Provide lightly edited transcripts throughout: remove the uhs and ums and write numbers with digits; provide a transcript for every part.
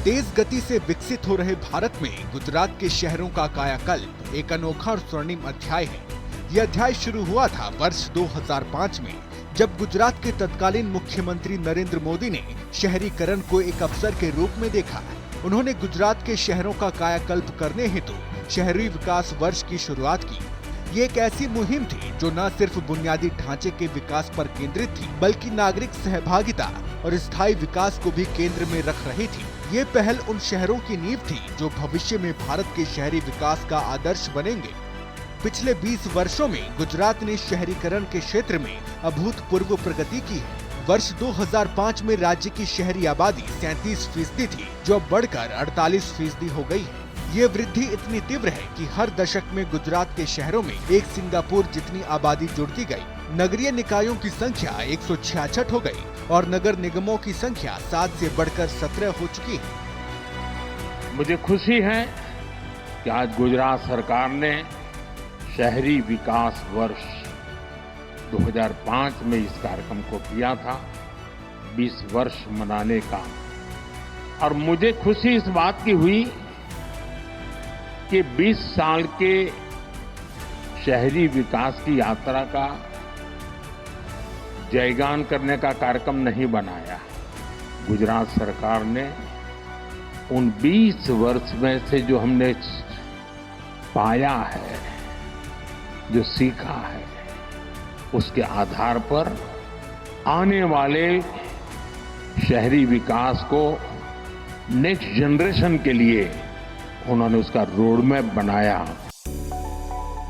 तेज गति से विकसित हो रहे भारत में गुजरात के शहरों का कायाकल्प एक अनोखा और स्वर्णिम अध्याय है। यह अध्याय शुरू हुआ था वर्ष 2005 में, जब गुजरात के तत्कालीन मुख्यमंत्री नरेंद्र मोदी ने शहरीकरण को एक अवसर के रूप में देखा। उन्होंने गुजरात के शहरों का कायाकल्प करने हेतु शहरी विकास वर्ष की शुरुआत की। ये एक ऐसी मुहिम थी जो न सिर्फ बुनियादी ढांचे के विकास पर केंद्रित थी, बल्कि नागरिक सहभागिता और स्थायी विकास को भी केंद्र में रख रही थी। ये पहल उन शहरों की नींव थी जो भविष्य में भारत के शहरी विकास का आदर्श बनेंगे। पिछले 20 वर्षों में गुजरात ने शहरीकरण के क्षेत्र में अभूतपूर्व प्रगति की है। वर्ष 2005 में राज्य की शहरी आबादी 37% थी, जो अब बढ़कर 48% हो गई है। ये वृद्धि इतनी तीव्र है कि हर दशक में गुजरात के शहरों में एक सिंगापुर जितनी आबादी जुड़ती गई। नगरीय निकायों की संख्या 166 हो गई और नगर निगमों की संख्या 7 से बढ़कर 17 हो चुकी है। मुझे खुशी है कि आज गुजरात सरकार ने शहरी विकास वर्ष 2005 में इस कार्यक्रम को किया था, 20 वर्ष मनाने का। और मुझे खुशी इस बात की हुई कि 20 साल के शहरी विकास की यात्रा का जयगान करने का कार्यक्रम नहीं बनाया। गुजरात सरकार ने उन 20 वर्ष में से जो हमने पाया है, जो सीखा है, उसके आधार पर आने वाले शहरी विकास को नेक्स्ट जनरेशन के लिए उन्होंने उसका रोड मैप बनाया।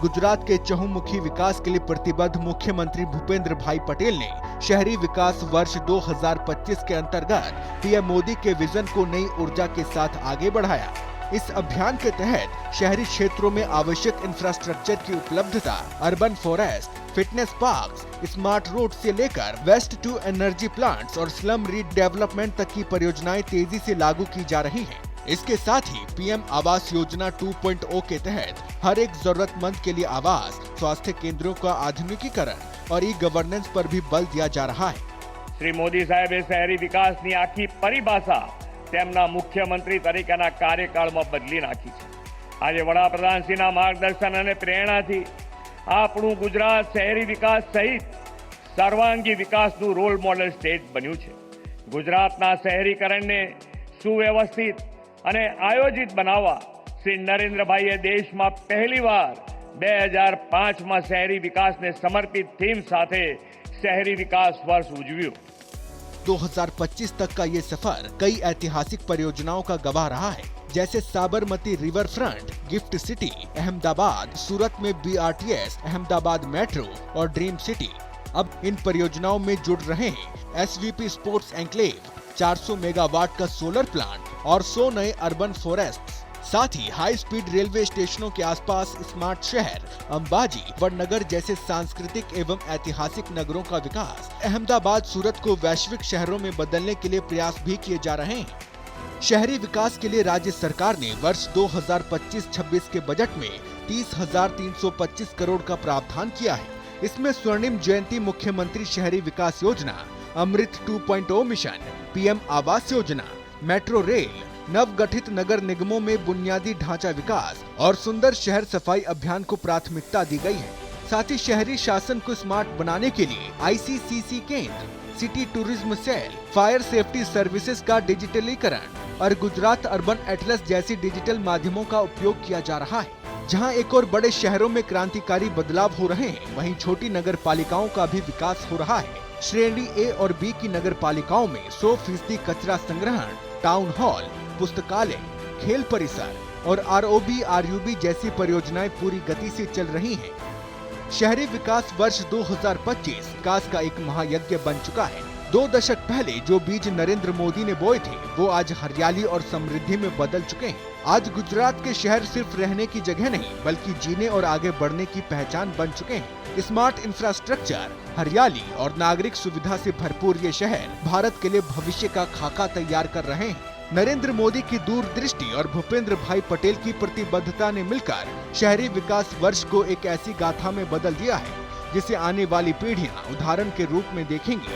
गुजरात के चहुमुखी विकास के लिए प्रतिबद्ध मुख्यमंत्री भूपेंद्र भाई पटेल ने शहरी विकास वर्ष 2025 के अंतर्गत पीएम मोदी के विजन को नई ऊर्जा के साथ आगे बढ़ाया। इस अभियान के तहत शहरी क्षेत्रों में आवश्यक इंफ्रास्ट्रक्चर की उपलब्धता, urban forest, fitness parks, smart road से लेकर वेस्ट टू एनर्जी प्लांट्स और स्लम रीडेवलपमेंट तक की परियोजनाएं तेजी से लागू की जा रही हैं। इसके साथ ही पीएम आवास योजना 2.0 के तहत हर एक जरूरतमंद के लिए आवास, स्वास्थ्य केंद्रों का आधुनिकीकरण और ई गवर्नेंस पर भी बल दिया जा रहा है। श्री मोदी साहेबे शहरी विकासની આખી પરિભાષા તેમના મુખ્યમંત્રી તરીકેના કાર્યકાળમાં બદલી નાખી છે। આજે વડાપ્રધાનશ્રીના માર્ગદર્શન અને પ્રેરણાથી આપણું ગુજરાત શહેરી વિકાસ સહિત સર્વાંગી વિકાસનું રોલ મોડેલ સ્ટેટ બન્યું છે। ગુજરાતના શહેરીકરણને સુવ્યવસ્થિત અને આયોજિત બનાવવા શ્રી નરેન્દ્રભાઈએ દેશમાં પહેલીવાર 2005 માં શહેરી વિકાસને સમર્પિત થીમ સાથે शहरी विकास वर्ष उजव्યું। 2025 तक का ये सफर कई ऐतिहासिक परियोजनाओं का गवाह रहा है, जैसे Sabarmati river front, gift city Ahmedabad, Surat में BRTS, अहमदाबाद मेट्रो और ड्रीम सिटी। अब इन परियोजनाओं में जुड़ रहे हैं SVP स्पोर्ट्स एन्क्लेव, 400 मेगावाट का सोलर प्लांट और 100 नए अर्बन फॉरेस्ट। साथ ही हाई स्पीड रेलवे स्टेशनों के आसपास स्मार्ट शहर, अंबाजी, वडनगर जैसे सांस्कृतिक एवं ऐतिहासिक नगरों का विकास। अहमदाबाद, सूरत को वैश्विक शहरों में बदलने के लिए प्रयास भी किए जा रहे हैं। शहरी विकास के लिए राज्य सरकार ने वर्ष 2025-26 के बजट में 30,325 करोड़ का प्रावधान किया है। इसमें स्वर्णिम जयंती मुख्यमंत्री शहरी विकास योजना, अमृत 2.0 mission, PM Awas Yojana, metro rail, नव गठित नगर निगमों में बुनियादी ढांचा विकास और सुंदर शहर सफाई अभियान को प्राथमिकता दी गई है। साथ ही शहरी शासन को स्मार्ट बनाने के लिए ICCC केंद्र, city tourism cell, fire safety services का डिजिटलीकरण और गुजरात अर्बन एटलस जैसी डिजिटल माध्यमों का उपयोग किया जा रहा है। जहां एक और बड़े शहरों में क्रांतिकारी बदलाव हो रहे हैं, वहीं छोटी नगर पालिकाओं का भी विकास हो रहा है। श्रेणी A और B की नगर पालिकाओं में 100% कचरा संग्रहण, टाउन हॉल, पुस्तकालय, खेल परिसर और ROB, RUB जैसी परियोजनाएं पूरी गति से चल रही हैं। शहरी विकास वर्ष 2025 विकास का एक महायज्ञ बन चुका है। 2 दशक पहले जो बीज नरेंद्र मोदी ने बोए थे, वो आज हरियाली और समृद्धि में बदल चुके हैं। आज गुजरात के शहर सिर्फ रहने की जगह नहीं, बल्कि जीने और आगे बढ़ने की पहचान बन चुके हैं। स्मार्ट इंफ्रास्ट्रक्चर, हरियाली और नागरिक सुविधा से भरपूर ये शहर भारत के लिए भविष्य का खाका तैयार कर रहे हैं। नरेंद्र मोदी की दूरदृष्टि और भूपेंद्र भाई पटेल की प्रतिबद्धता ने मिलकर शहरी विकास वर्ष को एक ऐसी गाथा में बदल दिया है, जिसे आने वाली पीढ़ियां उदाहरण के रूप में देखेंगी।